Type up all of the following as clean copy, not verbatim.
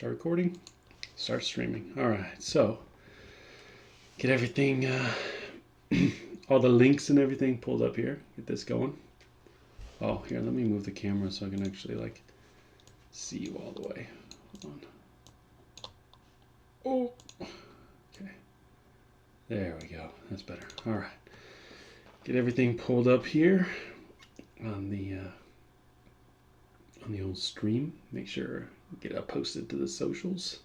Start recording, start streaming. All right, so get everything, all the links and everything pulled up here. Get this going. Oh, here, let me move the camera so I can actually like see you all the way. Hold on. Oh, okay. There we go. That's better. All right. Get everything pulled up here on the old stream. Make sure get it posted to the socials.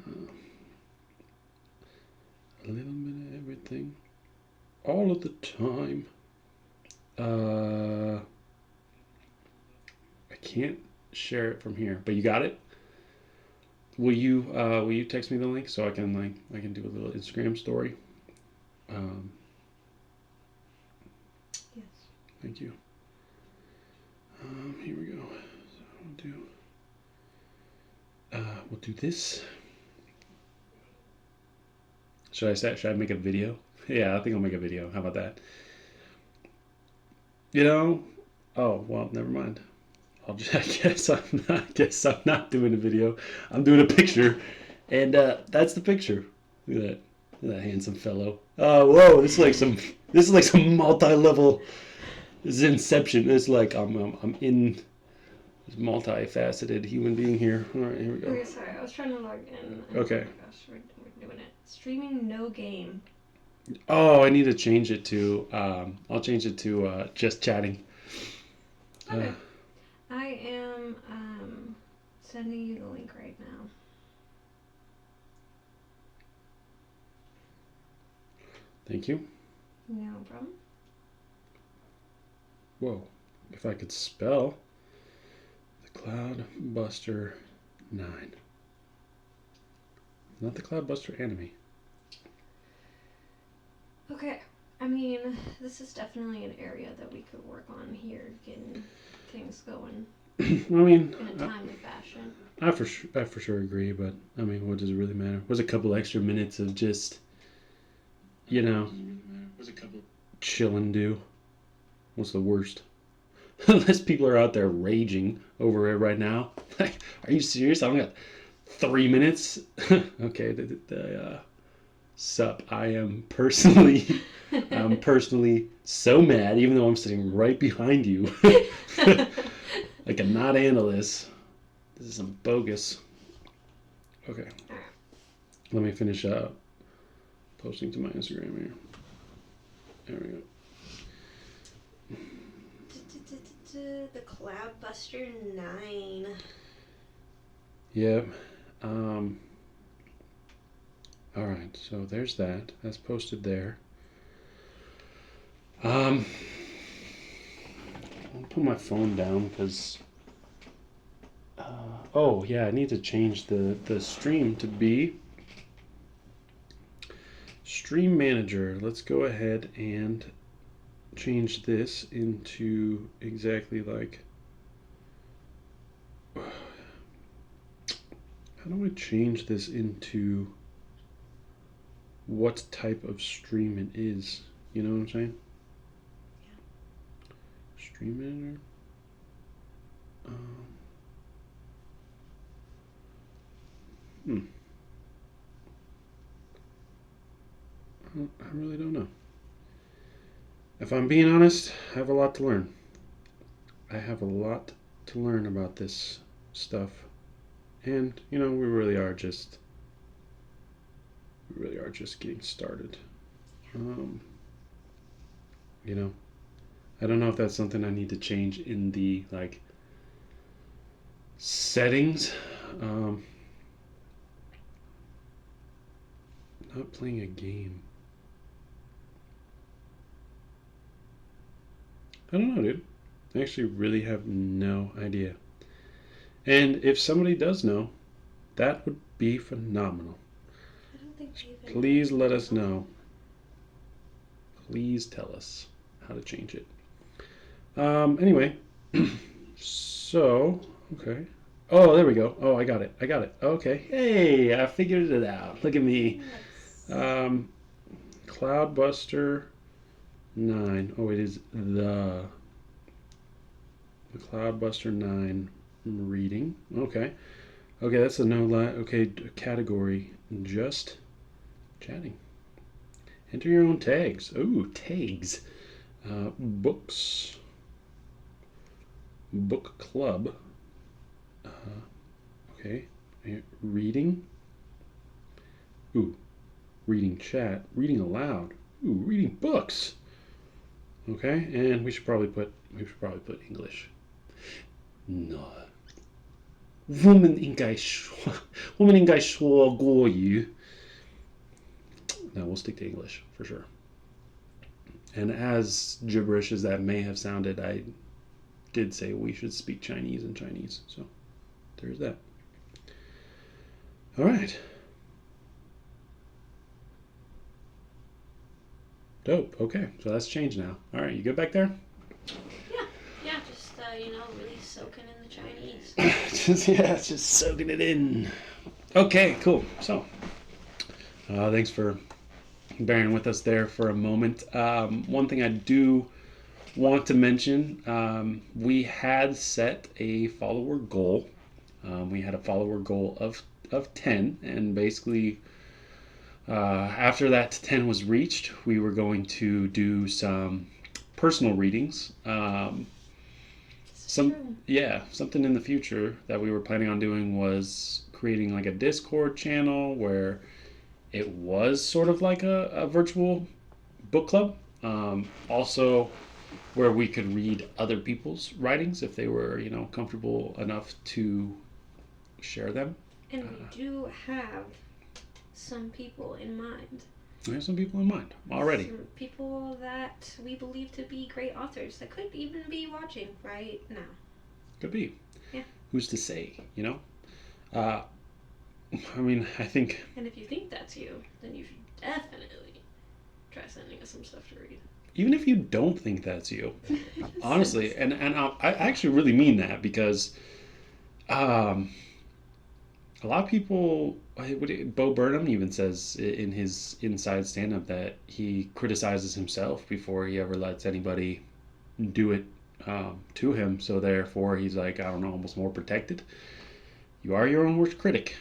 A little bit of everything, all of the time. I can't share it from here, but you got it. Will you text me the link so I can do a little Instagram story? Yes. Thank you. Here we go. So we'll do this. Should I make a video? Yeah, I think I'll make a video. How about that? You know? Oh well, never mind. I guess I'm not doing a video. I'm doing a picture, and that's the picture. Look at that. Look at that handsome fellow. Whoa! This is like some multi-level. This is Inception. It's like I'm in this multifaceted human being here. All right, here we go. Okay, sorry. I was trying to log in. Okay. Oh my gosh, we're doing it. Streaming no game. Oh, I need to change it to. I'll change it to just chatting. Okay. I am sending you the link right now. Thank you. No problem. Whoa! If I could spell the Cloudbuster Nine, not the Cloudbuster enemy. Okay. I mean, this is definitely an area that we could work on here, getting things going. I mean, in a timely fashion. I for sure agree, but I mean, what does it really matter? What's a couple extra minutes of just, chill and do? What's the worst? Unless people are out there raging over it right now. Like, are you serious? I only got 3 minutes. Okay, sup? I'm personally so mad, even though I'm sitting right behind you. I cannot handle this. This is some bogus. Okay. Let me finish posting to my Instagram here. There we go. The Cloudbuster 9. Yep. All right. So there's that. That's posted there. I'll put my phone down because. Oh yeah, I need to change the stream to be Stream Manager. Let's go ahead and change this into exactly like. How do I change this into what type of stream it is? You know what I'm saying? Yeah. Stream Manager. I really don't know. If I'm being honest, I have a lot to learn. I have a lot to learn about this stuff. And, we really are just getting started. I don't know if that's something I need to change in the, settings. Not playing a game. I don't know, dude. I actually really have no idea. And if somebody does know, that would be phenomenal. I don't think David. Please let us know. Please tell us how to change it. Anyway, so, okay. Oh, there we go. Oh, I got it. Okay. Hey, I figured it out. Look at me. Cloudbuster 9. Oh, it is the Cloudbuster 9 reading. Okay. Okay, that's a no lie. Okay, category. Just chatting. Enter your own tags. Ooh, tags. Books. Book club. Okay. Reading. Ooh, reading chat. Reading aloud. Ooh, reading books. Okay, and we should probably put English. No. 我们应该说国语. No, we'll stick to English for sure. And as gibberish as that may have sounded, I did say we should speak Chinese in Chinese. So there's that. All right. Dope. Okay, so that's changed now. All right, you good back there? Yeah, just really soaking in the Chinese. just soaking it in. Okay, cool. So, thanks for bearing with us there for a moment. One thing I do want to mention, we had set a follower goal. We had a follower goal of 10, and basically after that 10 was reached, we were going to do some personal readings. Something in the future that we were planning on doing was creating like a Discord channel where it was sort of like a virtual book club. Also, where we could read other people's writings if they were, comfortable enough to share them. And we do have some people in mind. We have some people in mind already. Some people that we believe to be great authors that could even be watching right now. Could be. Yeah. Who's to say, I think... And if you think that's you, then you should definitely try sending us some stuff to read. Even if you don't think that's you, honestly, and I actually really mean that, because a lot of people, Bo Burnham even says in his Inside stand-up that he criticizes himself before he ever lets anybody do it to him. So therefore, he's like, I don't know, almost more protected. You are your own worst critic.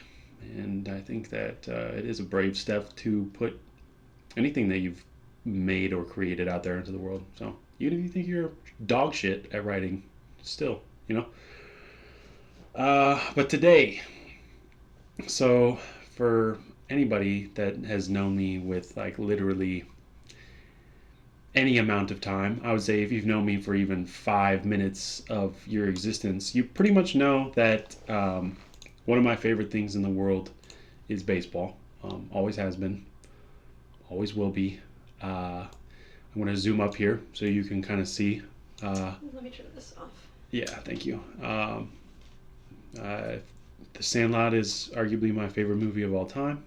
And I think that it is a brave step to put anything that you've made or created out there into the world. So even if you think you're dog shit at writing, still, But today, so for anybody that has known me with like literally any amount of time, I would say if you've known me for even 5 minutes of your existence, you pretty much know that one of my favorite things in the world is baseball. Always has been, always will be. I'm going to zoom up here so you can kind of see. Let me turn this off. Yeah, thank you. The Sandlot is arguably my favorite movie of all time.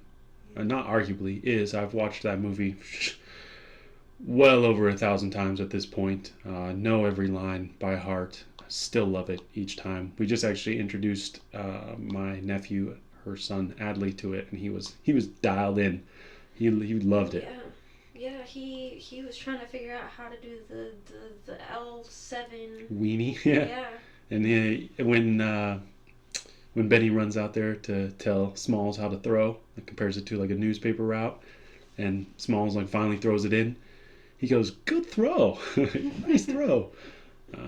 Not arguably, is. I've watched that movie well over 1,000 times at this point. Know every line by heart. Still love it each time. We just actually introduced my nephew, her son Adley, to it, and he was dialed in. He loved it. Yeah, he was trying to figure out how to do the L7 weenie. Yeah. And when Benny runs out there to tell Smalls how to throw, it compares it to like a newspaper route, and Smalls like finally throws it in. He goes, "Good throw, nice throw."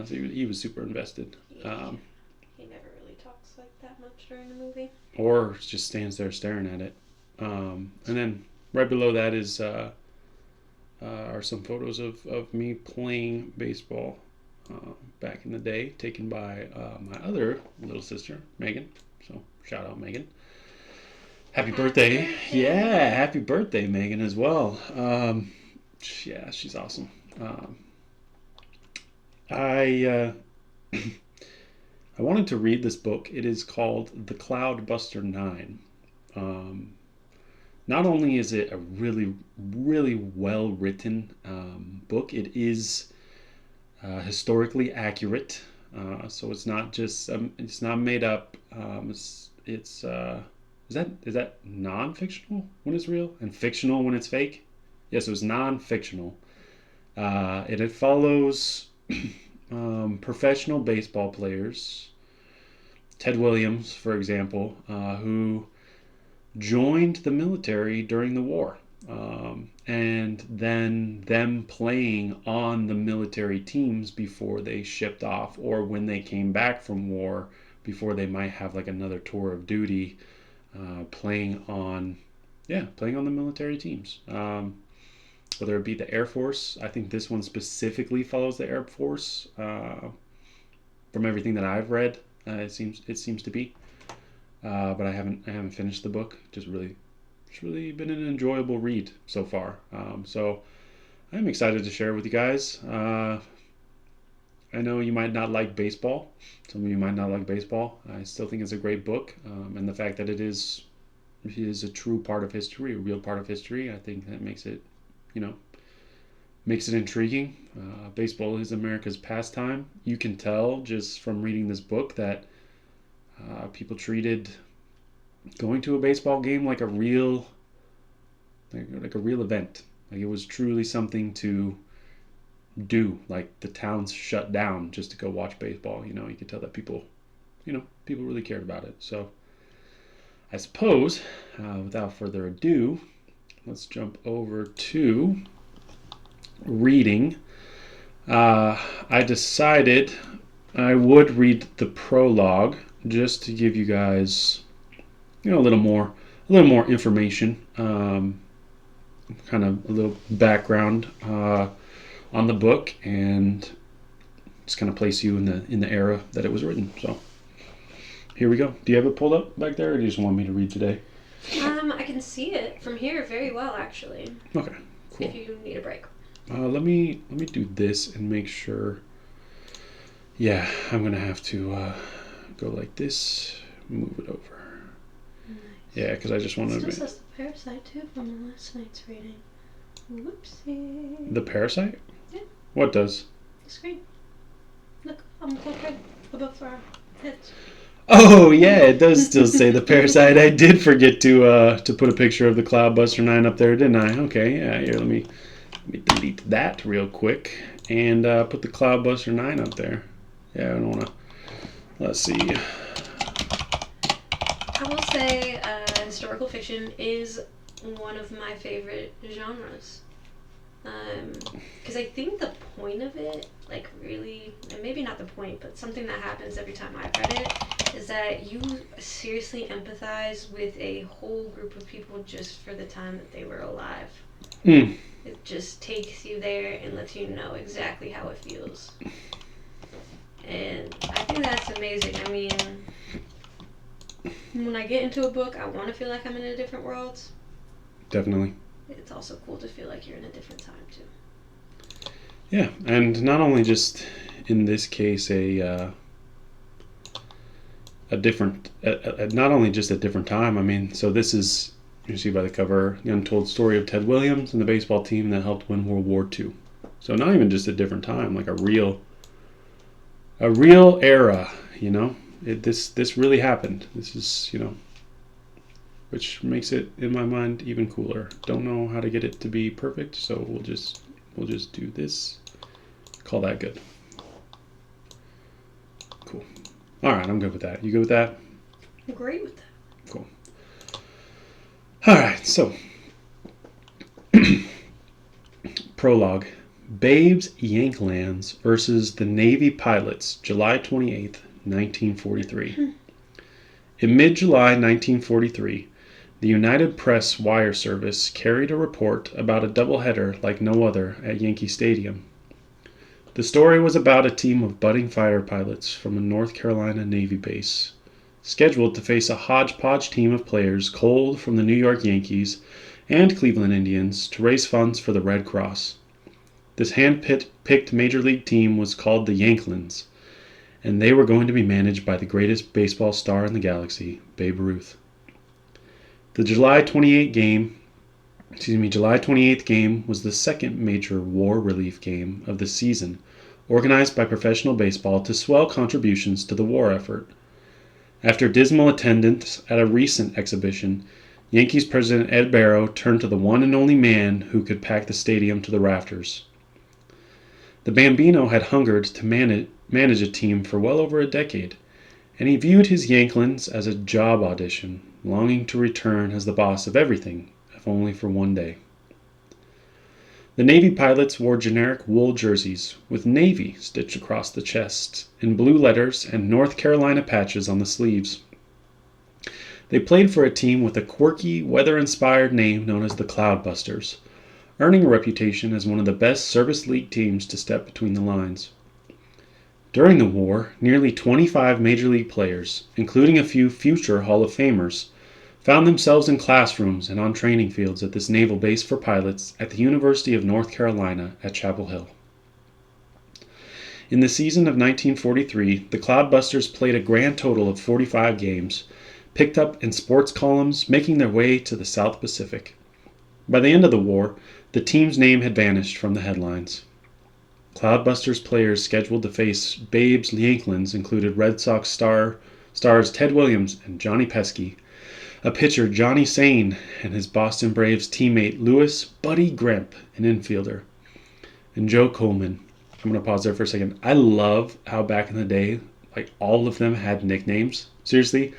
So he was super invested. He never really talks like that much during the movie, or just stands there staring at it. And then right below that is are some photos of me playing baseball back in the day, taken by my other little sister, Megan. So shout out, Megan. Happy birthday. Yeah, happy birthday, Megan, as well. Yeah, she's awesome. I wanted to read this book. It is called The Cloudbuster Nine. Not only is it a really, really well written book, it is historically accurate. So it's not just it's not made up. It's is that non-fictional when it's real and fictional when it's fake? Yes, it was non-fictional. And it follows professional baseball players Ted Williams, for example, who joined the military during the war. And then them playing on the military teams before they shipped off, or when they came back from war, before they might have like another tour of duty, playing on the military teams. Whether it be the Air Force, I think this one specifically follows the Air Force. From everything that I've read, it seems to be. But I haven't finished the book. It's really been an enjoyable read so far. So I'm excited to share it with you guys. I know you might not like baseball. Some of you might not like baseball. I still think it's a great book, and the fact that it is a true part of history, a real part of history, I think that makes it, makes it intriguing. Baseball is America's pastime. You can tell just from reading this book that people treated going to a baseball game like a real event. Like it was truly something to do. Like the town's shut down just to go watch baseball. You could tell that people really cared about it. So I suppose, without further ado, let's jump over to reading. I decided I would read the prologue just to give you guys, a little more information, kind of a little background on the book, and just kind of place you in the era that it was written. So here we go. Do you have it pulled up back there, or do you just want me to read today? I can see it from here very well, actually. Okay, cool. If you need a break. Let me do this and make sure. Yeah, I'm gonna have to go like this, move it over. Nice. Yeah, because I just wanted to. to. It still says the Parasite too from last night's reading. Whoopsie. The Parasite? Yeah. What does? The screen. Look, on the top right above our heads. Oh yeah, it does still say the Parasite. I did forget to put a picture of the Cloudbuster 9 up there, didn't I? Okay, yeah. Here, let me delete that real quick and put the Cloudbuster 9 up there. Yeah, I don't want to. Let's see. I will say historical fiction is one of my favorite genres. Because I think the point of it, like really, and maybe not the point, but something that happens every time I've read it, is that you seriously empathize with a whole group of people just for the time that they were alive. Mm. It just takes you there and lets you know exactly how it feels. And I think that's amazing. I mean, when I get into a book, I want to feel like I'm in a different world. Definitely. It's also cool to feel like you're in a different time, too. Yeah, and not only just in this case a different, not only just a different time. I mean, so this is, you see by the cover, the untold story of Ted Williams and the baseball team that helped win World War II. So not even just a different time, like a real era. This really happened. This is, which makes it, in my mind, even cooler. Don't know how to get it to be perfect, so we'll just do this. Call that good. Cool. All right, I'm good with that. You good with that? I'm great with that. Cool. All right, so prologue. Babe's Yanklands versus the Navy Pilots, July 28th, 1943. In mid-July 1943, the United Press wire service carried a report about a doubleheader like no other at Yankee Stadium. The story was about a team of budding fighter pilots from a North Carolina Navy base, scheduled to face a hodgepodge team of players culled from the New York Yankees and Cleveland Indians to raise funds for the Red Cross. This hand-picked Major League team was called the Yanklans, and they were going to be managed by the greatest baseball star in the galaxy, Babe Ruth. The July 28th game was the second major war relief game of the season, organized by professional baseball to swell contributions to the war effort. After dismal attendance at a recent exhibition, Yankees president Ed Barrow turned to the one and only man who could pack the stadium to the rafters. The Bambino had hungered to manage a team for well over a decade, and he viewed his Yanklins as a job audition, longing to return as the boss of everything, if only for one day. The Navy pilots wore generic wool jerseys with Navy stitched across the chest in blue letters and North Carolina patches on the sleeves. They played for a team with a quirky, weather-inspired name known as the Cloudbusters, earning a reputation as one of the best service league teams to step between the lines. During the war, nearly 25 major league players, including a few future Hall of Famers, found themselves in classrooms and on training fields at this naval base for pilots at the University of North Carolina at Chapel Hill. In the season of 1943, the Cloudbusters played a grand total of 45 games, picked up in sports columns, making their way to the South Pacific. By the end of the war, the team's name had vanished from the headlines. Cloudbusters players scheduled to face Babe's Yanklins included Red Sox stars Ted Williams and Johnny Pesky, a pitcher Johnny Sane, and his Boston Braves teammate Louis Buddy Gremp, an infielder, and Joe Coleman. I'm going to pause there for a second. I love how back in the day, like all of them had nicknames. Seriously,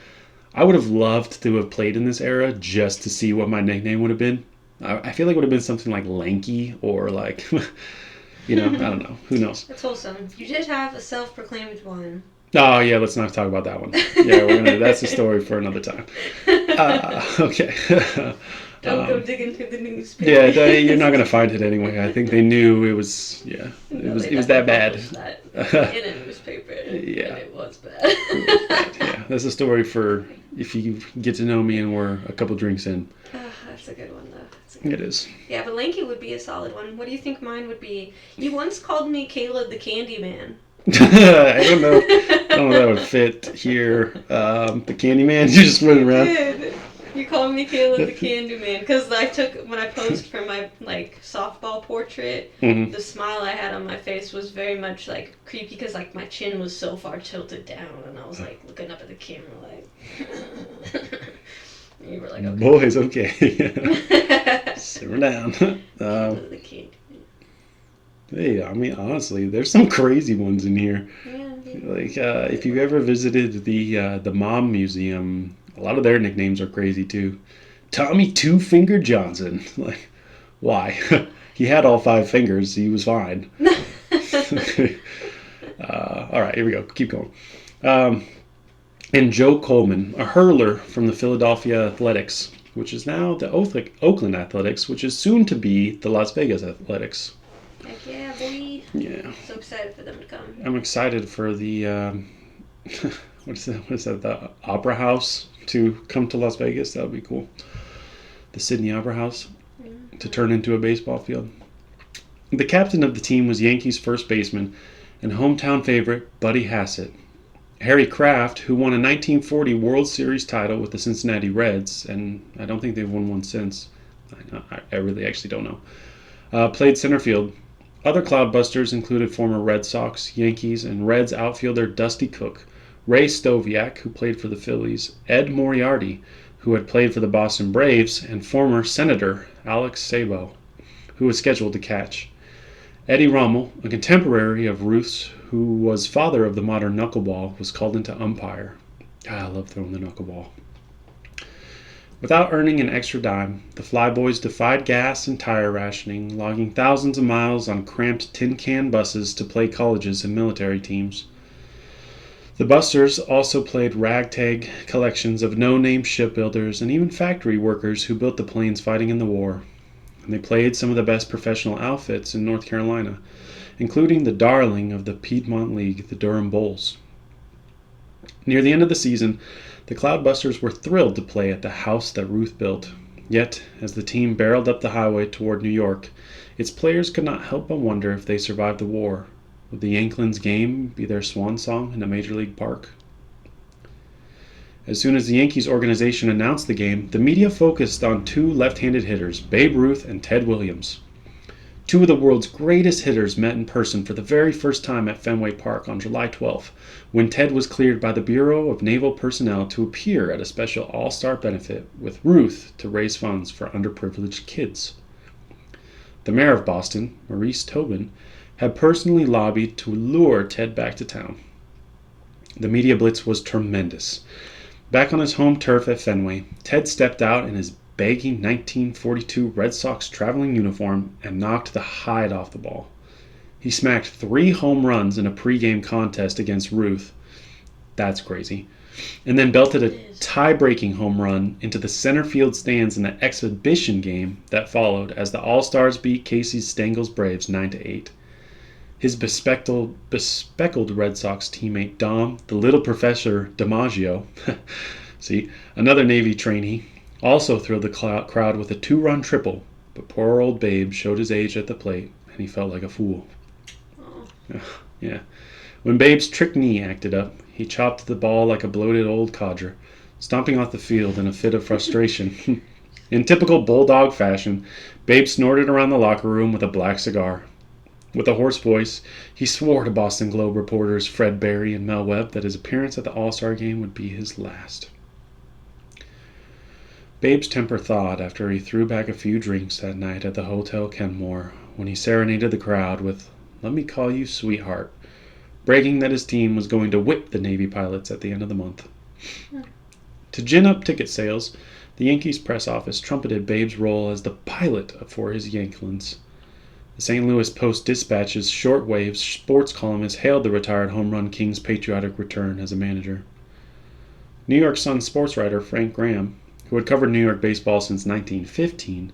I would have loved to have played in this era just to see what my nickname would have been. I feel like it would have been something like Lanky or like, I don't know. Who knows? That's wholesome. You did have a self-proclaimed one. Oh, yeah, let's not talk about that one. Yeah, that's a story for another time. Okay. Don't go digging through the newspaper. Yeah, you're not going to find it anyway. I think they knew it was, it was that bad. That in a newspaper. Yeah. And it was bad. It was bad. Yeah, that's a story for if you get to know me and we're a couple drinks in. That's a good one, though. It is. Yeah, but Lanky would be a solid one. What do you think mine would be? You once called me Caleb the Candyman. I don't know if that would fit here. The Candyman, you just running around. Did. You called me Caleb the Candyman because when I posed for my softball portrait, Mm-hmm. the smile I had on my face was very much creepy because my chin was so far tilted down and I was looking up at the camera and you were like, okay. Boys, okay. Simmer down. Caleb the Candyman. Hey, I mean, honestly, there's some crazy ones in here. Yeah. If you've ever visited the Mom Museum, a lot of their nicknames are crazy too. Tommy Two Finger Johnson. Why? He had all 5 fingers. He was fine. All right, here we go. Keep going. And Joe Coleman, a hurler from the Philadelphia Athletics, which is now the Oakland Athletics, which is soon to be the Las Vegas Athletics. Heck yeah, boy. Yeah. So excited for them to come. I'm excited for the what is that? The Opera House to come to Las Vegas. That would be cool. The Sydney Opera House to turn into a baseball field. The captain of the team was Yankees first baseman and hometown favorite Buddy Hassett. Harry Kraft, who won a 1940 World Series title with the Cincinnati Reds, and I don't think they've won one since. I really actually don't know. Played center field. Other Cloudbusters included former Red Sox, Yankees, and Reds outfielder Dusty Cook, Ray Stoviak, who played for the Phillies, Ed Moriarty, who had played for the Boston Braves, and former Senator Alex Sabo, who was scheduled to catch. Eddie Rommel, a contemporary of Ruth's, who was father of the modern knuckleball, was called into umpire. I love throwing the knuckleball. Without earning an extra dime, the Flyboys defied gas and tire rationing, logging thousands of miles on cramped tin can buses to play colleges and military teams. The Busters also played ragtag collections of no-name shipbuilders and even factory workers who built the planes fighting in the war. And they played some of the best professional outfits in North Carolina, including the darling of the Piedmont League, the Durham Bulls. Near the end of the season, the Cloudbusters were thrilled to play at the house that Ruth built. Yet, as the team barreled up the highway toward New York, its players could not help but wonder if they survived the war. Would the Yanklins game be their swan song in a major league park? As soon as the Yankees organization announced the game, the media focused on 2 left-handed hitters, Babe Ruth and Ted Williams. 2 of the world's greatest hitters met in person for the very first time at Fenway Park on July 12th, when Ted was cleared by the Bureau of Naval Personnel to appear at a special all-star benefit with Ruth to raise funds for underprivileged kids. The mayor of Boston, Maurice Tobin, had personally lobbied to lure Ted back to town. The media blitz was tremendous. Back on his home turf at Fenway, Ted stepped out in his baggy 1942 Red Sox traveling uniform and knocked the hide off the ball. He smacked 3 home runs in a pregame contest against Ruth. That's crazy. And then belted a tie-breaking home run into the center field stands in the exhibition game that followed as the All-Stars beat Casey's Stengels Braves 9-8. His bespectacled Red Sox teammate Dom, the little Professor DiMaggio, see, another Navy trainee, also thrilled the crowd with a 2-run triple, but poor old Babe showed his age at the plate, and he felt like a fool. Oh. Yeah. When Babe's trick knee acted up, he chopped the ball like a bloated old codger, stomping off the field in a fit of frustration. In typical bulldog fashion, Babe snorted around the locker room with a black cigar. With a hoarse voice, he swore to Boston Globe reporters Fred Berry and Mel Webb that his appearance at the All-Star game would be his last. Babe's temper thawed after he threw back a few drinks that night at the Hotel Kenmore when he serenaded the crowd with, "Let me call you sweetheart," bragging that his team was going to whip the Navy pilots at the end of the month. To gin up ticket sales, the Yankees press office trumpeted Babe's role as the pilot for his Yanklins. The St. Louis Post-Dispatch's shortwave sports columnist hailed the retired home run king's patriotic return as a manager. New York Sun sports writer Frank Graham, who had covered New York baseball since 1915,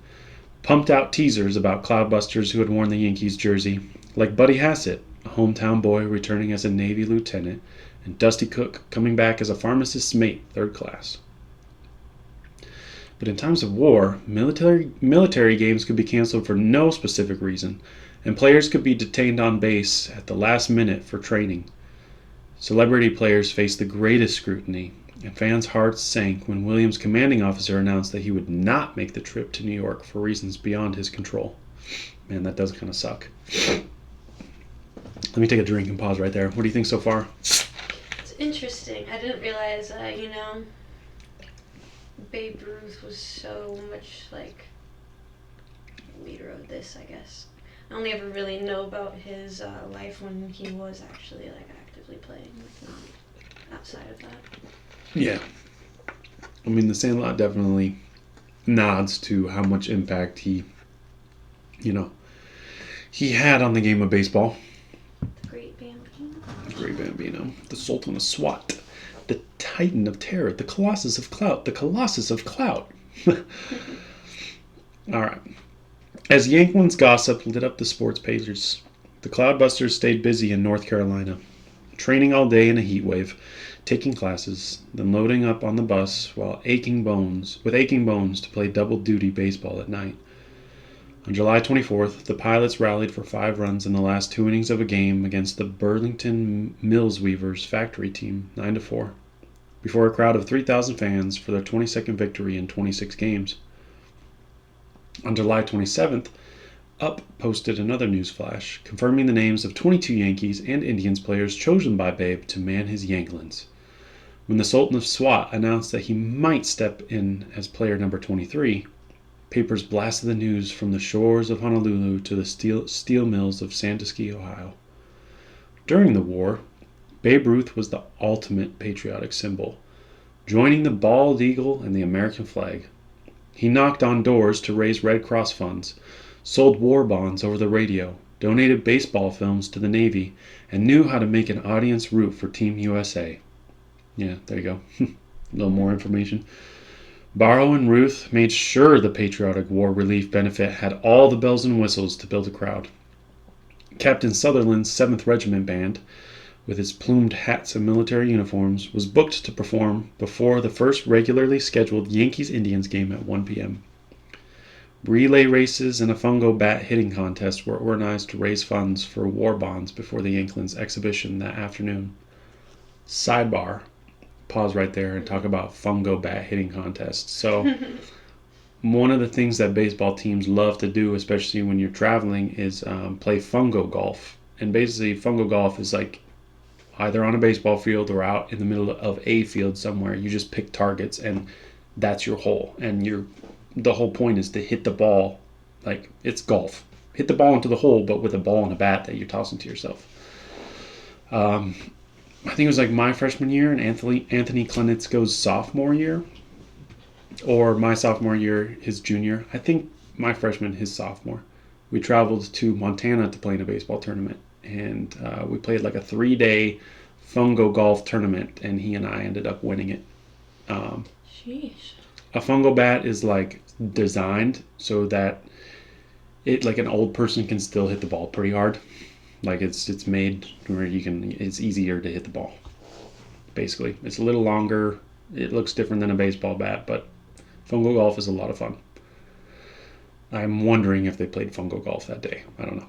pumped out teasers about Cloudbusters who had worn the Yankees jersey, like Buddy Hassett, a hometown boy returning as a Navy lieutenant, and Dusty Cook coming back as a pharmacist's mate, 3rd class. But in times of war, military games could be canceled for no specific reason, and players could be detained on base at the last minute for training. Celebrity players faced the greatest scrutiny, and fans' hearts sank when Williams' commanding officer announced that he would not make the trip to New York for reasons beyond his control. Man, that does kind of suck. Let me take a drink and pause right there. What do you think so far? It's interesting. I didn't realize, Babe Ruth was so much like leader of this, I guess. I only ever really know about his life when he was actually actively playing, not outside of that. Yeah. I mean, The Sandlot definitely nods to how much impact he had on the game of baseball. The Great Bambino. The Great Bambino. The Sultan of Swat. The Titan of Terror. The Colossus of Clout. The Colossus of Clout. All right. As Yanklins gossip lit up the sports pages, the Cloudbusters stayed busy in North Carolina, training all day in a heat wave, taking classes, then loading up on the bus with aching bones to play double duty baseball at night. On July 24th, the pilots rallied for 5 runs in the last 2 innings of a game against the Burlington Millsweavers factory team, 9-4, before a crowd of 3,000 fans for their 22nd victory in 26 games. On July 27th, Up posted another news flash, confirming the names of 22 Yankees and Indians players chosen by Babe to man his Yanklins. When the Sultan of Swat announced that he might step in as player number 23, papers blasted the news from the shores of Honolulu to the steel mills of Sandusky, Ohio. During the war, Babe Ruth was the ultimate patriotic symbol, joining the bald eagle and the American flag. He knocked on doors to raise Red Cross funds, sold war bonds over the radio, donated baseball films to the Navy, and knew how to make an audience root for Team USA. Yeah, there you go. A little more information. Barrow and Ruth made sure the Patriotic War Relief Benefit had all the bells and whistles to build a crowd. Captain Sutherland's 7th Regiment Band, with its plumed hats and military uniforms, was booked to perform before the first regularly scheduled Yankees-Indians game at 1 p.m. Relay races and a fungo bat hitting contest were organized to raise funds for war bonds before the Yanklins exhibition that afternoon. Sidebar. Pause right there and talk about fungo bat hitting contests. So one of the things that baseball teams love to do, especially when you're traveling, is play fungo golf. And basically fungo golf is like either on a baseball field or out in the middle of a field somewhere. You just pick targets and that's your hole. And the whole point is to hit the ball like it's golf. Hit the ball into the hole, but with a ball and a bat that you're tossing to yourself. I think it was like my freshman year and Anthony Klenitzko's sophomore year, or my sophomore year, his junior. I think my freshman, his sophomore. We traveled to Montana to play in a baseball tournament, and we played like a 3-day fungo golf tournament, and he and I ended up winning it. Sheesh. A fungo bat is like designed so that it, like, an old person can still hit the ball pretty hard. Like it's made where it's easier to hit the ball. Basically, it's a little longer. It looks different than a baseball bat, but fungo golf is a lot of fun. I'm wondering if they played fungo golf that day. I don't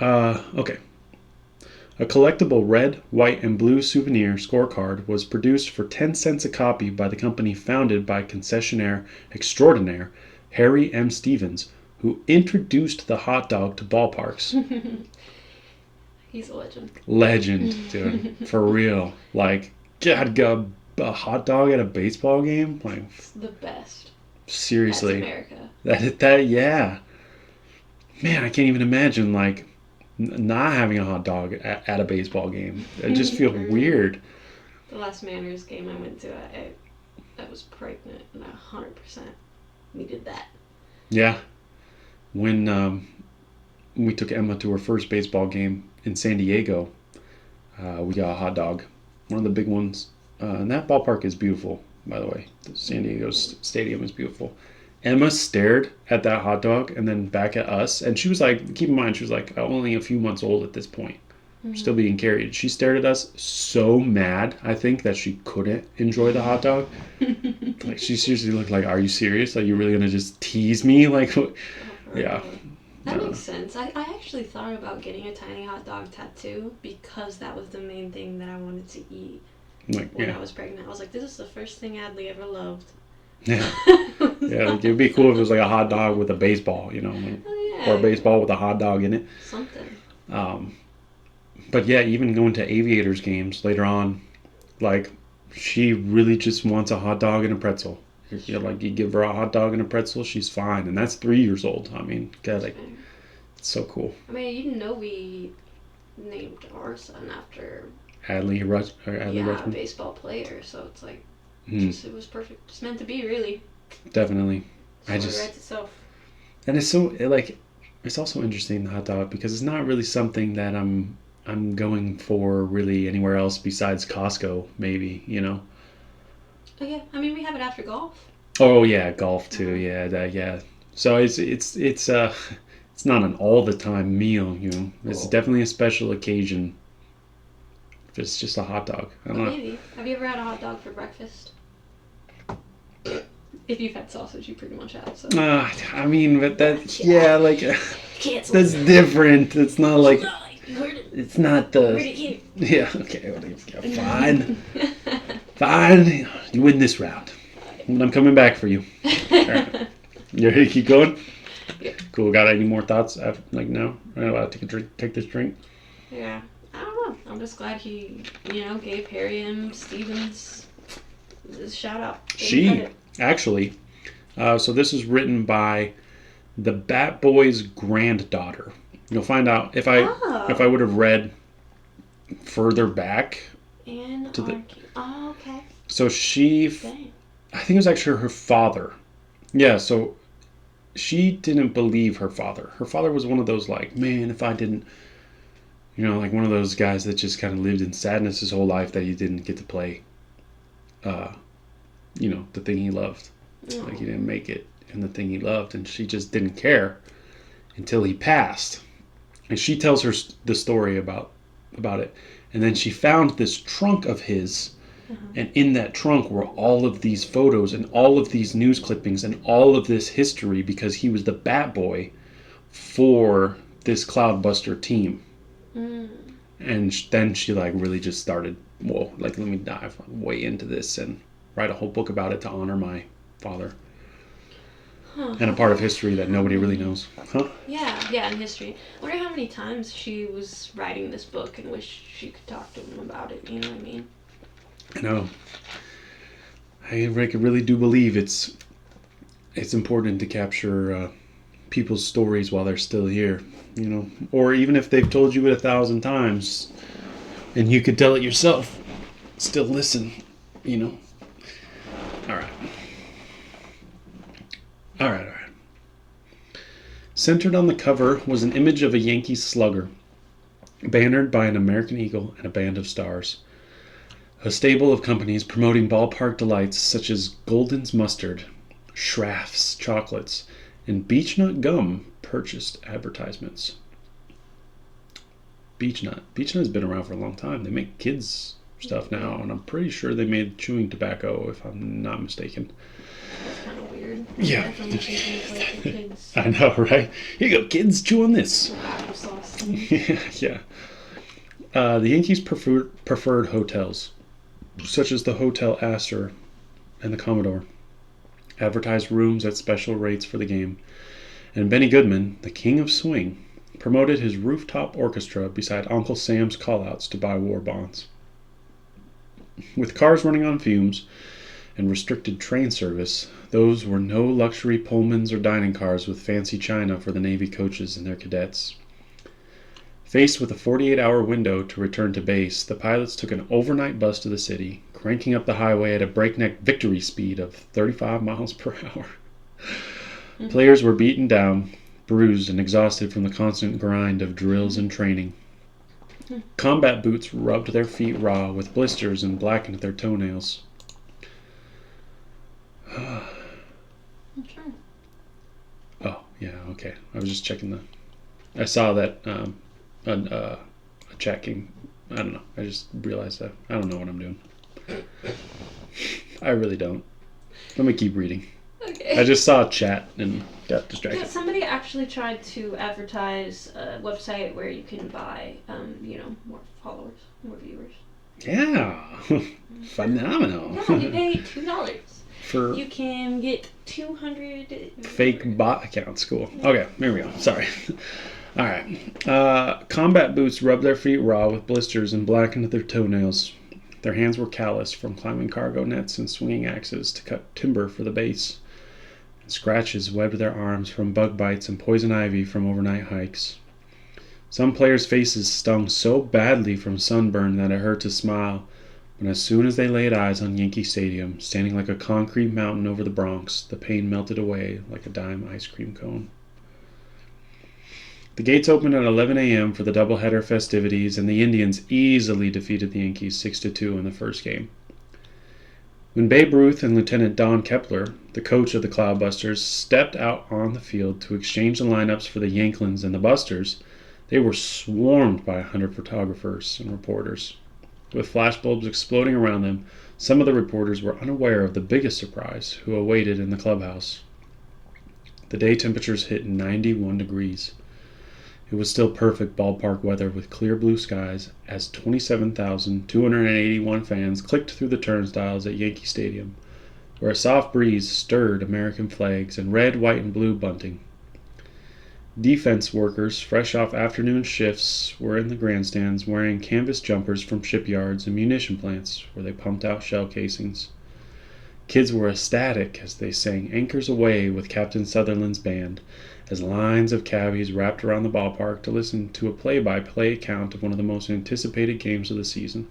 know. Okay. A collectible red, white, and blue souvenir scorecard was produced for 10 cents a copy by the company founded by concessionaire extraordinaire Harry M. Stevens, who introduced the hot dog to ballparks. He's a legend. Legend, dude. For real. Like, God, got a hot dog at a baseball game? Like, It's the best. seriously. That's America. Yeah. Man, I can't even imagine, like, not having a hot dog at a baseball game. It just feels weird. The last Mariners game I went to, I was pregnant and I 100% needed that. Yeah. When we took Emma to her first baseball game in San Diego, we got a hot dog. One of the big ones. And that ballpark is beautiful, by the way. The San Diego Stadium is beautiful. Emma stared at that hot dog and then back at us. And she was like, keep in mind, she was like only a few months old at this point. Still being carried. She stared at us so mad, I think, that she couldn't enjoy the hot dog. Like, she seriously looked like, are you serious? Like, you're really going to just tease me? Like, yeah. That makes sense. I actually thought about getting a tiny hot dog tattoo because that was the main thing that I wanted to eat when I was pregnant. I was like, this is the first thing Adley ever loved. Yeah. Yeah, like, it'd be cool if it was like a hot dog with a baseball, you know, like, or a baseball with a hot dog in it. Something. But yeah, even going to Aviators games later on, like, she really just wants a hot dog and a pretzel. You give her a hot dog and a pretzel, she's fine. And that's 3 years old. I mean, God, like, it's so cool. I mean, you didn't know we named our son after Adley Rutschman. a baseball player. So it's like, it was perfect. Just meant to be, really. Definitely. So it writes itself. And it's so, like, it's also interesting, the hot dog, because it's not really something that I'm going for really anywhere else besides Costco, maybe, you know. Oh yeah, I mean, we have it after golf. Oh yeah, golf too. Yeah. So it's not an all the time meal, you know. It's definitely a special occasion. If it's just a hot dog, I don't know. Maybe. Have you ever had a hot dog for breakfast? If you've had sausage, you pretty much have. So. I mean, but that like Cancel. That's different. It's not like. You heard it. It's not the. Heard it here. Yeah. Okay. Fine. Fine. You win this round. I'm coming back for you. Right. You ready to keep going? Yeah. Cool. Got any more thoughts? Like now? I'm about to take this drink. Yeah. I don't know. I'm just glad he, gave Harry M. Stevens a shout out. Actually, so this is written by the Bat Boy's granddaughter. You'll find out if I would have read further back. Oh, okay. So I think it was actually her father. Yeah, so she didn't believe her father. Her father was one of those, like, man, if I didn't, like one of those guys that just kind of lived in sadness his whole life that he didn't get to play, the thing he loved. Like, he didn't make it in the thing he loved, and she just didn't care until he passed. And she tells her the story about it. And then she found this trunk of his, and in that trunk were all of these photos and all of these news clippings and all of this history, because he was the bat boy for this Cloudbuster team. And then she, like, really just started, let me dive way into this and write a whole book about it to honor my father. And a part of history that nobody really knows. Huh? Yeah, in history. I wonder how many times she was writing this book and wished she could talk to him about it, you know what I mean? I know. I really do believe it's important to capture people's stories while they're still here, or even if they've told you it 1,000 times, And you could tell it yourself. Still listen, you know. All right. Centered on the cover was an image of a Yankee slugger, bannered by an American eagle and a band of stars. A stable of companies promoting ballpark delights such as Golden's Mustard, Schraff's Chocolates, and Beechnut Gum purchased advertisements. Beechnut. Beechnut's been around for a long time. They make kids stuff now, and I'm pretty sure they made chewing tobacco, if I'm not mistaken. That's kind of weird. Yeah. Like the kids. I know, right? Here you go, kids, chew on this. Yeah. The Yankees preferred hotels, such as the Hotel Astor and the Commodore, advertised rooms at special rates for the game, and Benny Goodman, the king of swing, promoted his rooftop orchestra beside Uncle Sam's callouts to buy war bonds. With cars running on fumes and restricted train service, those were no luxury Pullmans or dining cars with fancy china for the Navy coaches and their cadets. Faced with a 48-hour window to return to base, the pilots took an overnight bus to the city, cranking up the highway at a breakneck victory speed of 35 miles per hour. Players were beaten down, bruised, and exhausted from the constant grind of drills and training. Combat boots rubbed their feet raw with blisters and blackened their toenails. Oh, yeah, okay. I was just checking I saw that a chat came. I don't know. I just realized that. I don't know what I'm doing. I really don't. Let me keep reading. Okay. I just saw a chat and got distracted. Yeah, somebody actually tried to advertise a website where you can buy, more followers, more viewers. Yeah. Phenomenal. Yeah, you pay $2. For you can get 200 fake bot accounts. Cool. Okay, here we go. Sorry. All right. Combat boots rubbed their feet raw with blisters and blackened their toenails. Their hands were calloused from climbing cargo nets and swinging axes to cut timber for the base. And scratches webbed their arms from bug bites and poison ivy from overnight hikes. Some players' faces stung so badly from sunburn that it hurt to smile, but as soon as they laid eyes on Yankee Stadium, standing like a concrete mountain over the Bronx, the pain melted away like a dime ice cream cone. The gates opened at 11 a.m. for the doubleheader festivities, and the Indians easily defeated the Yankees 6-2 in the first game. When Babe Ruth and Lieutenant Don Kepler, the coach of the Cloudbusters, stepped out on the field to exchange the lineups for the Yanklins and the Busters, they were swarmed by 100 photographers and reporters. With flashbulbs exploding around them, some of the reporters were unaware of the biggest surprise who awaited in the clubhouse. The day temperatures hit 91 degrees. It was still perfect ballpark weather with clear blue skies as 27,281 fans clicked through the turnstiles at Yankee Stadium, where a soft breeze stirred American flags and red, white, and blue bunting. Defense workers, fresh off afternoon shifts, were in the grandstands wearing canvas jumpers from shipyards and munition plants where they pumped out shell casings. Kids were ecstatic as they sang Anchors Away with Captain Sutherland's band, as lines of cabbies wrapped around the ballpark to listen to a play-by-play account of one of the most anticipated games of the season.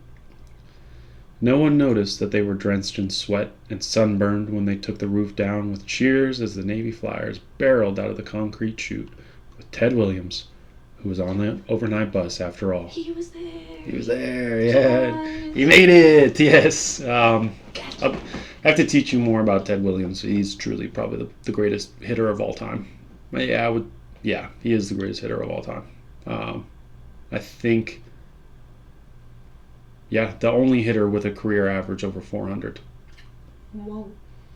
No one noticed that they were drenched in sweat and sunburned when they took the roof down with cheers as the Navy Flyers barreled out of the concrete chute with Ted Williams, who was on the overnight bus after all. He was there, yeah. He made it, yes. I'll have to teach you more about Ted Williams. He's truly probably the greatest hitter of all time. Yeah, he is the greatest hitter of all time. I think, the only hitter with a career average over 400. Whoa.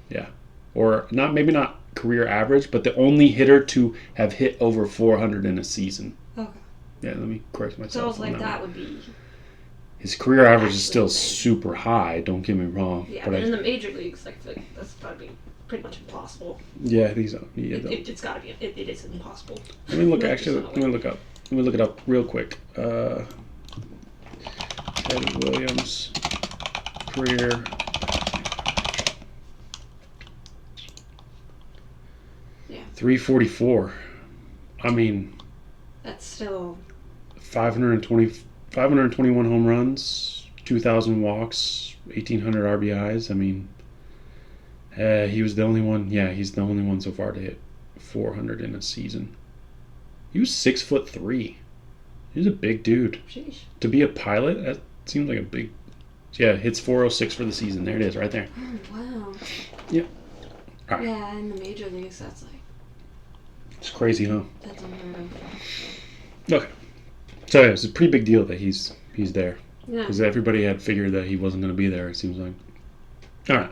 Yeah. Or maybe not career average, but the only hitter to have hit over 400 in a season. Okay. Yeah, let me correct myself. So I was like, that would be... His career average is still super high, don't get me wrong. Yeah, but in the major leagues, I feel like that's got to be pretty much impossible. Yeah, I think so. It's got to be. It is impossible. Let me look it up real quick. Ted Williams career. Yeah. 344. I mean, that's still 520 521 home runs, 2,000 walks, 1,800 RBIs. I mean, he was the only one. Yeah, he's the only one so far to hit 400 in a season. He was 6'3". He's a big dude. Sheesh. To be a pilot, that seems like a big. Yeah, hits 406 for the season. There it is, right there. Oh wow. Yep. Right. Yeah, in the major leagues, that's like. It's crazy, huh? That's unheard of. Okay. So yeah, it's a pretty big deal that he's there. Yeah. Because everybody had figured that he wasn't going to be there, it seems like. All right.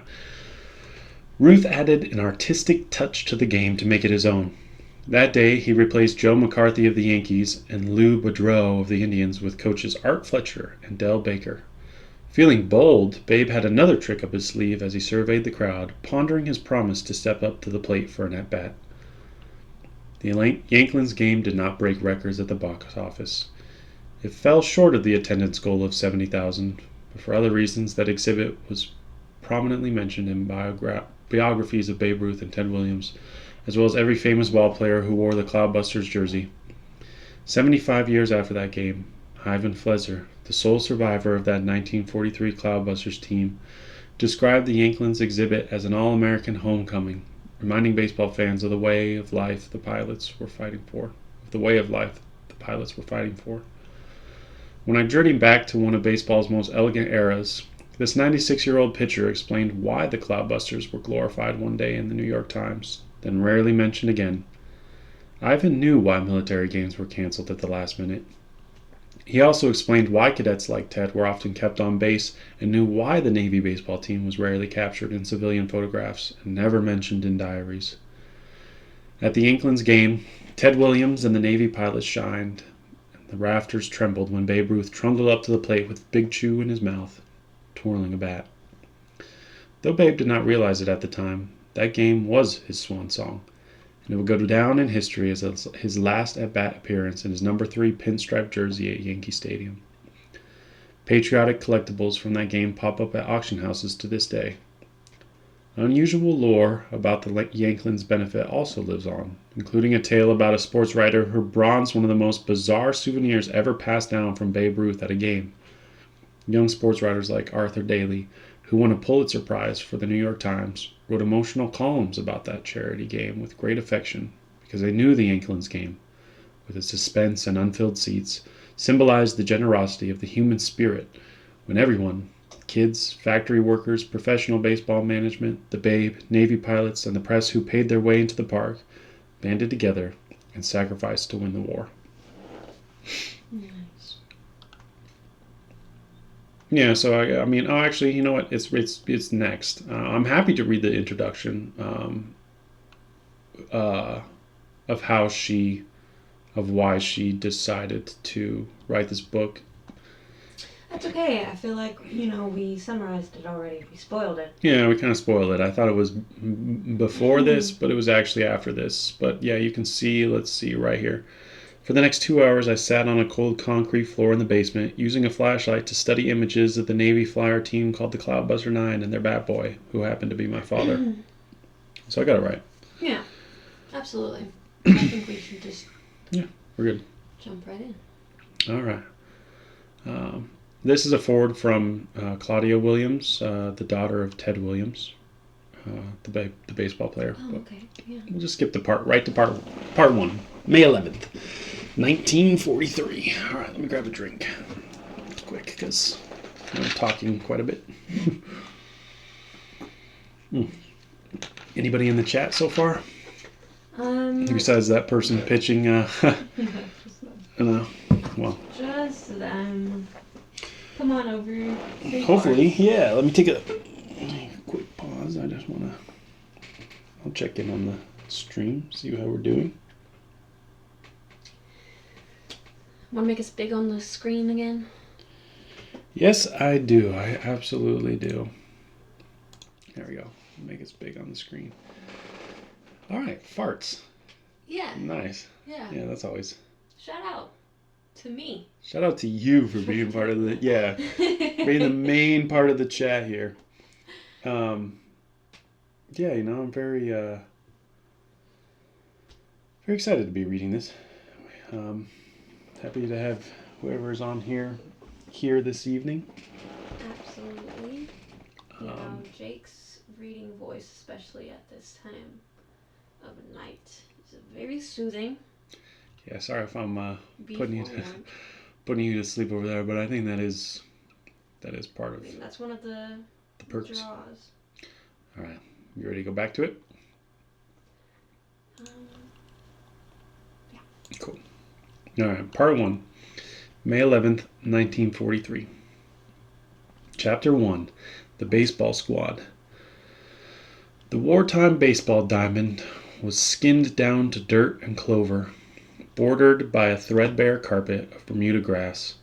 Ruth added an artistic touch to the game to make it his own. That day, he replaced Joe McCarthy of the Yankees and Lou Boudreau of the Indians with coaches Art Fletcher and Del Baker. Feeling bold, Babe had another trick up his sleeve as he surveyed the crowd, pondering his promise to step up to the plate for an at-bat. The Yankees game did not break records at the box office. It fell short of the attendance goal of 70,000, but for other reasons that exhibit was prominently mentioned in biographies of Babe Ruth and Ted Williams, as well as every famous ball player who wore the Cloudbusters jersey. 75 years after that game, Ivan Flezer, the sole survivor of that 1943 Cloudbusters team, described the Yankees exhibit as an all-American homecoming, reminding baseball fans of the way of life the pilots were fighting for. When I journeyed back to one of baseball's most elegant eras, this 96-year-old pitcher explained why the Cloudbusters were glorified one day in the New York Times, then rarely mentioned again. Ivan knew why military games were canceled at the last minute. He also explained why cadets like Ted were often kept on base and knew why the Navy baseball team was rarely captured in civilian photographs and never mentioned in diaries. At the Yankees game, Ted Williams and the Navy pilots shined, and the rafters trembled when Babe Ruth trundled up to the plate with Big Chew in his mouth, twirling a bat. Though Babe did not realize it at the time, that game was his swan song, and it would go down in history as his last at-bat appearance in his number 3 pinstripe jersey at Yankee Stadium. Patriotic collectibles from that game pop up at auction houses to this day. Unusual lore about the Yankees benefit also lives on, including a tale about a sports writer who bronzed one of the most bizarre souvenirs ever passed down from Babe Ruth at a game. Young sports writers like Arthur Daly, who won a Pulitzer Prize for the New York Times, wrote emotional columns about that charity game with great affection because they knew the Yankees game, with its suspense and unfilled seats, symbolized the generosity of the human spirit when everyone, kids, factory workers, professional baseball management, the Babe, Navy pilots, and the press who paid their way into the park, banded together and sacrificed to win the war. Nice. Yeah, so actually, you know what? It's next. I'm happy to read the introduction of why she decided to write this book. That's okay. I feel like, we summarized it already. We spoiled it. Yeah, we kind of spoiled it. I thought it was before this, but it was actually after this. But yeah, you can see, let's see right here. For the next 2 hours, I sat on a cold concrete floor in the basement, using a flashlight to study images of the Navy flyer team called the Cloudbuster Nine and their bat boy, who happened to be my father. So I got it right. Yeah, absolutely. I think we should just... Yeah, we're good. Jump right in. All right. This is a foreword from Claudia Williams, the daughter of Ted Williams, the baseball player. Oh, okay. Yeah. We'll just skip right to part 1, May 11th, 1943. All right, let me grab a drink quick because I'm talking quite a bit. Anybody in the chat so far? Besides that person pitching, no. Well, just them. Come on over. Hopefully, yeah. Let me take a quick pause. I'll check in on the stream, see how we're doing. Want to make us big on the screen again? Yes, I do. I absolutely do. There we go. Make us big on the screen. All right, farts. Yeah. Nice. Yeah. Yeah, that's always. Shout out to me. Shout out to you for being part of being the main part of the chat here. Yeah, I'm very excited to be reading this. Happy to have whoever's on here this evening. Absolutely. Jake's reading voice, especially at this time of night, is very soothing. Yeah, sorry if I'm putting you to sleep over there, but I think that is part of that's one of the perks. draws. All right, you ready to go back to it? Yeah. Cool. All right, part 1, May 11th, 1943. Chapter 1, The Baseball Squad. The wartime baseball diamond was skinned down to dirt and clover, bordered by a threadbare carpet of Bermuda grass.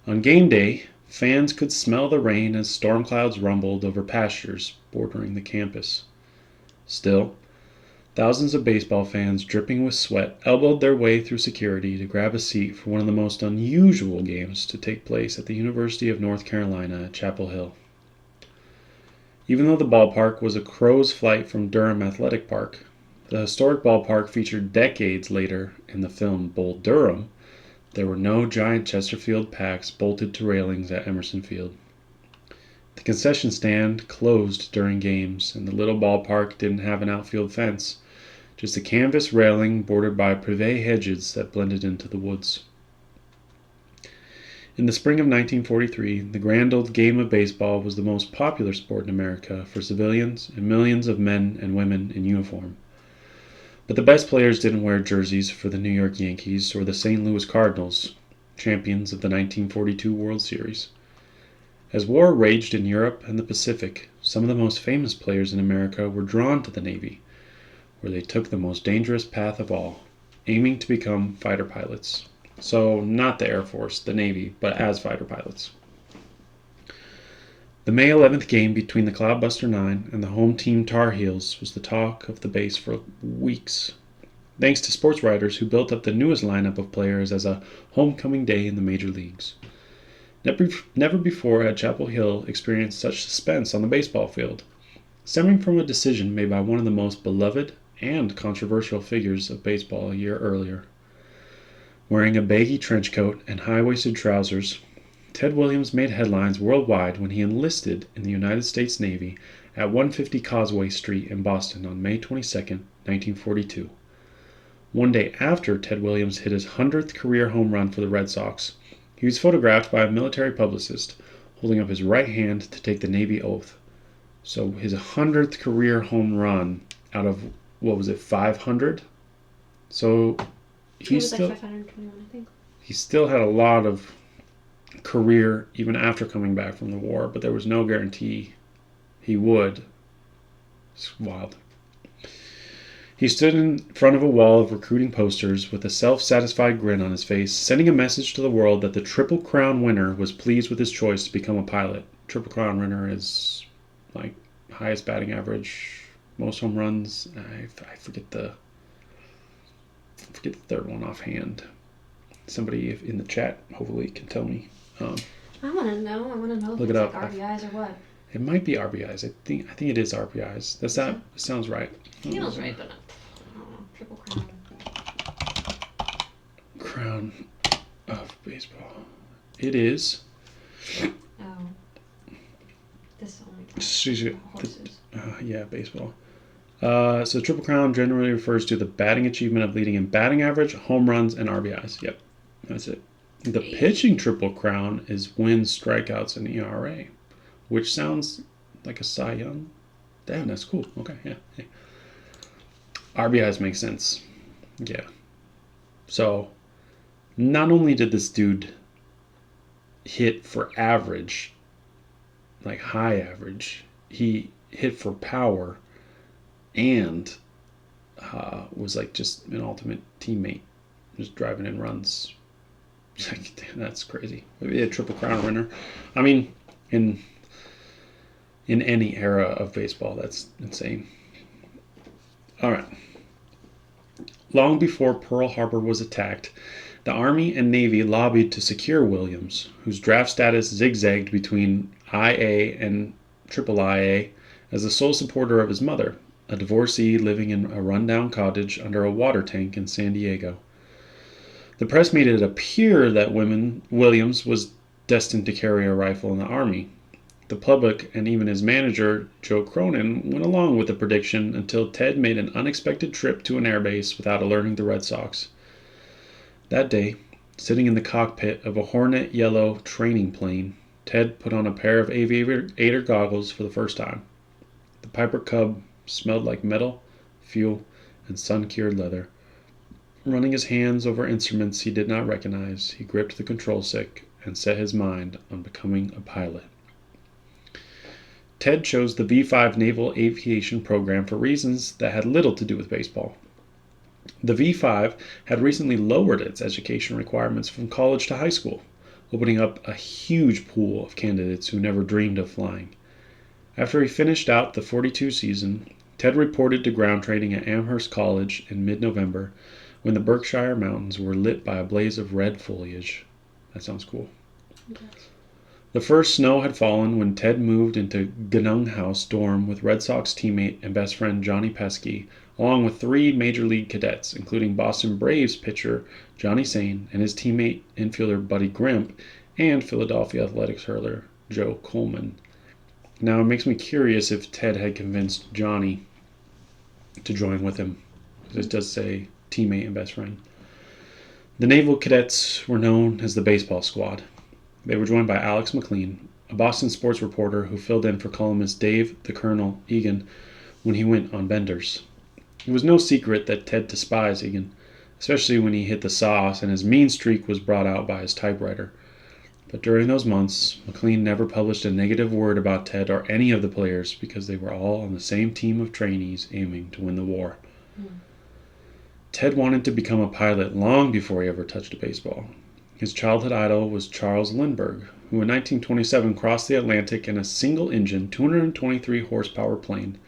On game day, fans could smell the rain as storm clouds rumbled over pastures bordering the campus. Still, thousands of baseball fans dripping with sweat elbowed their way through security to grab a seat for one of the most unusual games to take place at the University of North Carolina at Chapel Hill. Even though the ballpark was a crow's flight from Durham Athletic Park, the historic ballpark featured decades later in the film Bull Durham, there were no giant Chesterfield packs bolted to railings at Emerson Field. The concession stand closed during games, and the little ballpark didn't have an outfield fence, just a canvas railing bordered by privet hedges that blended into the woods. In the spring of 1943, the grand old game of baseball was the most popular sport in America for civilians and millions of men and women in uniform. But the best players didn't wear jerseys for the New York Yankees or the St. Louis Cardinals, champions of the 1942 World Series. As war raged in Europe and the Pacific, some of the most famous players in America were drawn to the Navy, where they took the most dangerous path of all, aiming to become fighter pilots. So, not the Air Force, the Navy, but as fighter pilots. The May 11th game between the Cloudbuster Nine and the home team Tar Heels was the talk of the base for weeks, thanks to sports writers who built up the newest lineup of players as a homecoming day in the major leagues. Never before had Chapel Hill experienced such suspense on the baseball field, stemming from a decision made by one of the most beloved and controversial figures of baseball a year earlier. Wearing a baggy trench coat and high-waisted trousers, Ted Williams made headlines worldwide when he enlisted in the United States Navy at 150 Causeway Street in Boston on May 22, 1942. One day after Ted Williams hit his 100th career home run for the Red Sox, he was photographed by a military publicist holding up his right hand to take the Navy oath. So his 100th career home run out of, 500? So It was like 521, I think. He still had a lot of career even after coming back from the war, but there was no guarantee he would. It's wild. He stood in front of a wall of recruiting posters with a self-satisfied grin on his face, sending a message to the world that the Triple Crown winner was pleased with his choice to become a pilot. Triple Crown winner is like highest batting average, most home runs. I forget the third one offhand. Somebody in the chat hopefully can tell me. I want to know. If Look it's it up. like RBIs or what. It might be RBIs. I think it is RBIs. That sounds right. Feels right, but I don't know. Triple Crown. Crown of baseball. It is. Oh. This only horses. Yeah, baseball. So Triple Crown generally refers to the batting achievement of leading in batting average, home runs, and RBIs. Yep, that's it. The pitching Triple Crown is wins, strikeouts, and ERA, which sounds like a Cy Young. Damn, that's cool. Okay, yeah. Hey. RBIs make sense. Yeah. So, not only did this dude hit for average, like high average, he hit for power and was like just an ultimate teammate, just driving in runs. Like, damn, that's crazy. Maybe a Triple Crown winner. I mean, in any era of baseball, that's insane. All right. Long before Pearl Harbor was attacked, the Army and Navy lobbied to secure Williams, whose draft status zigzagged between IA and III as the sole supporter of his mother, a divorcee living in a rundown cottage under a water tank in San Diego. The press made it appear that Williams was destined to carry a rifle in the Army. The public and even his manager, Joe Cronin, went along with the prediction until Ted made an unexpected trip to an airbase without alerting the Red Sox. That day, sitting in the cockpit of a Hornet yellow training plane, Ted put on a pair of aviator goggles for the first time. The Piper Cub smelled like metal, fuel, and sun-cured leather. Running his hands over instruments he did not recognize, he gripped the control stick and set his mind on becoming a pilot. Ted chose the V5 Naval Aviation program for reasons that had little to do with baseball. The V5 had recently lowered its education requirements from college to high school, opening up a huge pool of candidates who never dreamed of flying. After he finished out the 42 season, Ted reported to ground training at Amherst College in mid-November when the Berkshire Mountains were lit by a blaze of red foliage. That sounds cool. Yes. The first snow had fallen when Ted moved into Gunung House dorm with Red Sox teammate and best friend Johnny Pesky, along with 3 Major League cadets, including Boston Braves pitcher Johnny Sane and his teammate infielder Buddy Grimp, and Philadelphia Athletics hurler Joe Coleman. Now it makes me curious if Ted had convinced Johnny to join with him. It does say teammate and best friend. The Naval Cadets were known as the Baseball Squad. They were joined by Alex McLean, a Boston sports reporter who filled in for columnist Dave the Colonel Egan when he went on benders. It was no secret that Ted despised Egan, especially when he hit the sauce and his mean streak was brought out by his typewriter. But during those months, McLean never published a negative word about Ted or any of the players because they were all on the same team of trainees aiming to win the war. Ted wanted to become a pilot long before he ever touched a baseball. His childhood idol was Charles Lindbergh, who in 1927 crossed the Atlantic in a single-engine, 223-horsepower plane,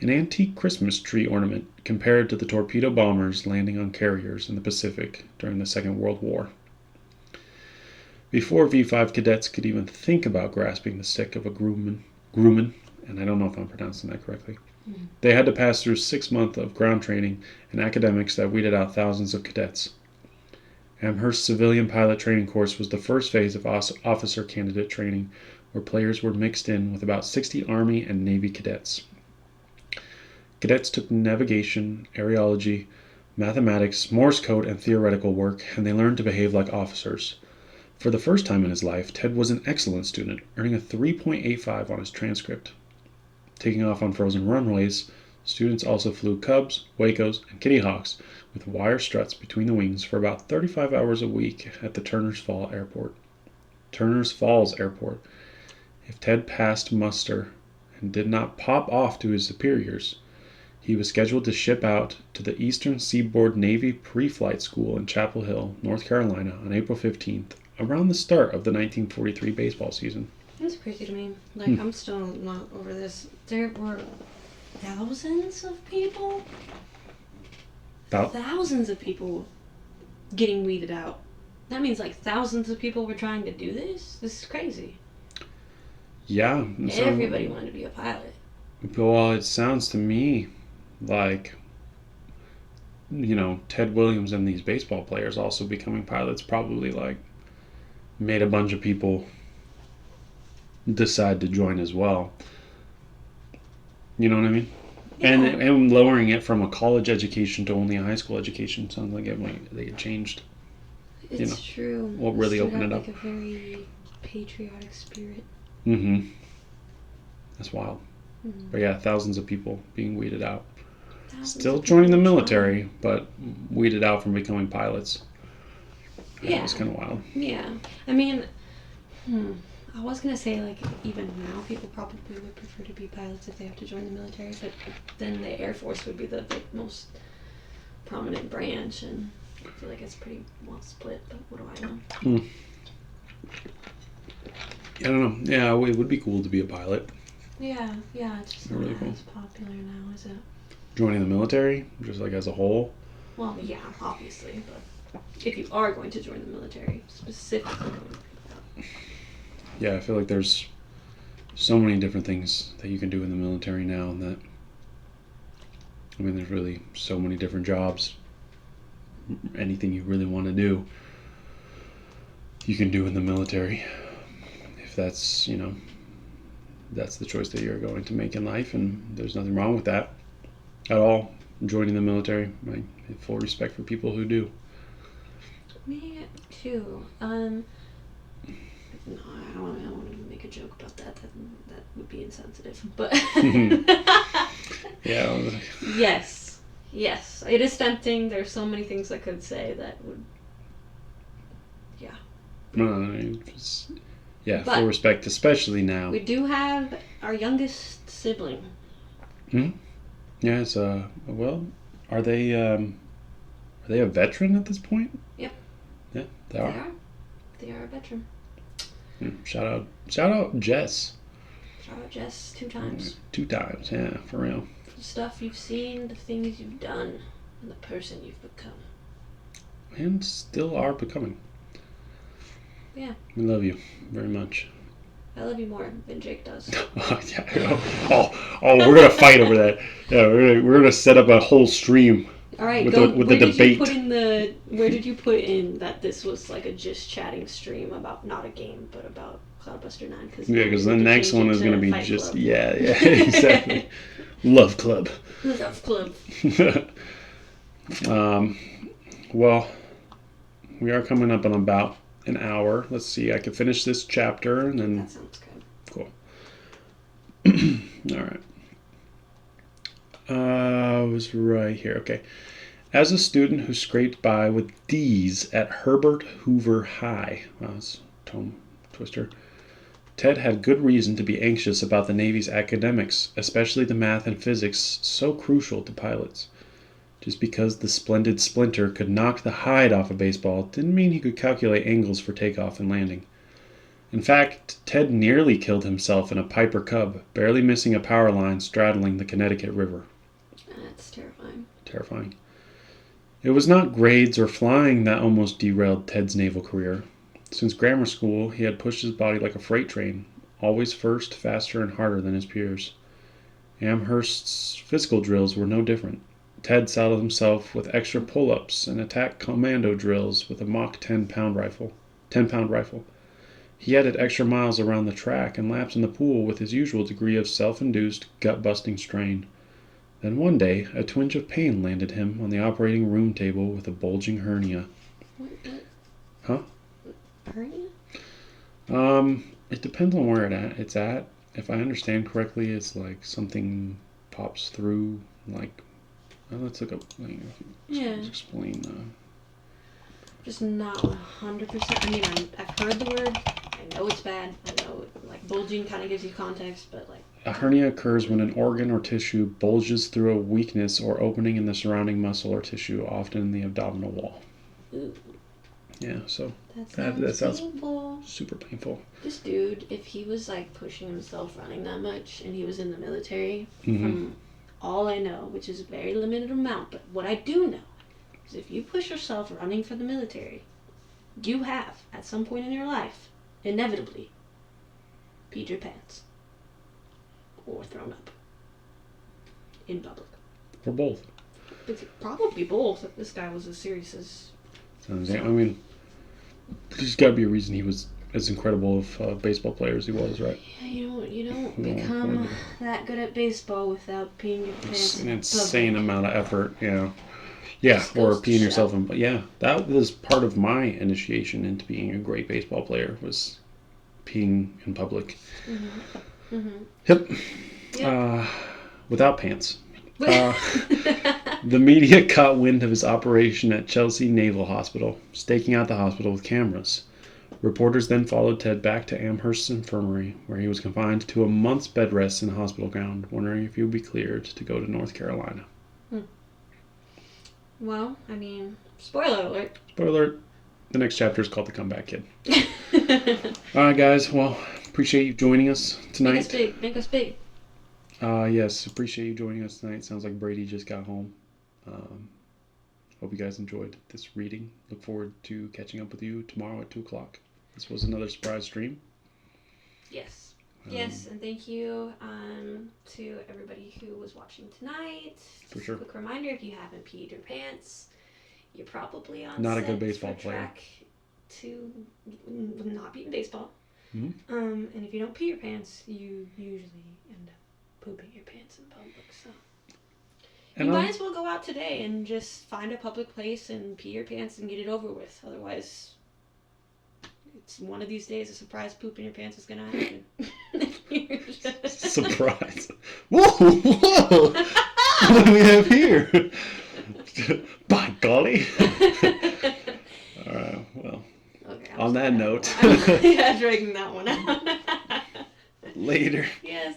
an antique Christmas tree ornament compared to the torpedo bombers landing on carriers in the Pacific during the Second World War. Before V5 cadets could even think about grasping the stick of a grumman, and I don't know if I'm pronouncing that correctly, they had to pass through 6 months of ground training and academics that weeded out thousands of cadets. Amherst Civilian Pilot Training Course was the first phase of officer candidate training, where players were mixed in with about 60 Army and Navy cadets. Cadets took navigation, aerology, mathematics, Morse code, and theoretical work, and they learned to behave like officers. For the first time in his life, Ted was an excellent student, earning a 3.85 on his transcript. Taking off on frozen runways, students also flew Cubs, Wacos, and Kitty Hawks with wire struts between the wings for about 35 hours a week at the Turner's Falls Airport. If Ted passed muster and did not pop off to his superiors, he was scheduled to ship out to the Eastern Seaboard Navy Pre-Flight School in Chapel Hill, North Carolina on April 15th, around the start of the 1943 baseball season. That's crazy to me. Like, I'm still not over this. There were thousands of people? Thousands of people getting weeded out. That means, like, thousands of people were trying to do this? This is crazy. Yeah. Everybody wanted to be a pilot. Well, it sounds to me like, Ted Williams and these baseball players also becoming pilots probably, like, made a bunch of people decide to join as well. You know what I mean? Yeah. And lowering it from a college education to only a high school education sounds like they had changed. It's true. What really opened it up. Like a very patriotic spirit. Mm-hmm. That's wild. Mm-hmm. But yeah, thousands of people being weeded out. Still joining the military, but weeded out from becoming pilots. Yeah. It's kind of wild. Yeah. I mean, I was going to say, like, even now, people probably would prefer to be pilots if they have to join the military, but then the Air Force would be the most prominent branch, and I feel like it's pretty well split, but what do I know? I don't know. Yeah, it would be cool to be a pilot. Yeah, it's just not really as popular now, is it? Joining the military, just like as a whole? Well, yeah, obviously, but if you are going to join the military, specifically yeah, I feel like there's so many different things that you can do in the military now, and that, I mean, there's really so many different jobs. anything you really want to do, you can do in the military. If that's, that's the choice that you're going to make in life, and there's nothing wrong with that at all. Joining the military, I have full respect for people who do. Me too. No, I don't want to make a joke about that. That would be insensitive. But Yeah. yes, it is tempting. There's so many things I could say that would. Yeah. Yeah, full respect, especially now. We do have our youngest sibling. Hmm. Yeah. It's well, are they a veteran at this point? Yep. Yeah, they are. They are a veteran. Shout out, Jess. Shout out Jess 2 times. 2 times, yeah, for real. The stuff you've seen, the things you've done, and the person you've become. And still are becoming. Yeah. We love you very much. I love you more than Jake does. We're gonna fight over that. Yeah, we're gonna set up a whole stream. All right, with the debate. Where did you put in that this was like a just chatting stream about not a game but about Cloudbuster 9? Because the next one is gonna be just Club. Yeah, exactly. Love Club. Love Club. Well, we are coming up on about an hour. Let's see. I can finish this chapter and then. That sounds good. Cool. All right. I was right here. Okay. As a student who scraped by with D's at Herbert Hoover High, that's a tongue twister, Ted had good reason to be anxious about the Navy's academics, especially the math and physics so crucial to pilots. Just because the splendid Splinter could knock the hide off a baseball didn't mean he could calculate angles for takeoff and landing. In fact, Ted nearly killed himself in a Piper Cub, barely missing a power line straddling the Connecticut River. That's terrifying. Terrifying. It was not grades or flying that almost derailed Ted's naval career. Since grammar school, he had pushed his body like a freight train, always first, faster, and harder than his peers. Amherst's physical drills were no different. Ted saddled himself with extra pull-ups and attack commando drills with a mock 10-pound rifle. He added extra miles around the track and laps in the pool with his usual degree of self-induced, gut-busting strain. Then one day, a twinge of pain landed him on the operating room table with a bulging hernia. What? Huh? Hernia? It depends on where it's at. If I understand correctly, it's like something pops through, like... let's look up... explain... Just not 100%. I mean, I've heard the word. I know it's bad. I know, like, bulging kind of gives you context, but, like... A hernia occurs when an organ or tissue bulges through a weakness or opening in the surrounding muscle or tissue, often in the abdominal wall. Ooh. Yeah, so that sounds painful. Super painful. This dude, if he was, like, pushing himself running that much and he was in the military, from all I know, which is a very limited amount, but what I do know is if you push yourself running for the military, you have, at some point in your life, inevitably, peed your pants. Or thrown up. In public. Or both. Probably both, if this guy was as serious as... I mean, there's got to be a reason he was as incredible of a baseball player as he was, right? Yeah, you don't become that good at baseball without peeing your pants in an insane amount of effort, yeah. Yeah, or peeing yourself in... But yeah, that was part of my initiation into being a great baseball player, was peeing in public. Yep. Without pants. The media caught wind of his operation at Chelsea Naval Hospital, staking out the hospital with cameras. Reporters then followed Ted back to Amherst's infirmary, where he was confined to a month's bed rest in the hospital ground, wondering if he would be cleared to go to North Carolina. Well, I mean, spoiler alert. Spoiler alert. The next chapter is called The Comeback Kid. Alright, guys. Well, appreciate you joining us tonight. Make us big. Yes, appreciate you joining us tonight. Sounds like Brady just got home. Hope you guys enjoyed this reading. Look forward to catching up with you tomorrow at 2 o'clock. This was another surprise stream. Yes. Yes, and thank you to everybody who was watching tonight. For sure. A quick reminder, if you haven't peed your pants you're probably on Not a set good baseball for player. track to not be in baseball. Mm-hmm. And if you don't pee your pants, you usually end up pooping your pants in public. So And you might as well go out today and just find a public place and pee your pants and get it over with. Otherwise, it's one of these days a surprise poop in your pants is gonna happen. Surprise! Whoa! Whoa! What do we have here? By golly! All right. Well, Okay, on that note, yeah, dragging that one out. later. Yes.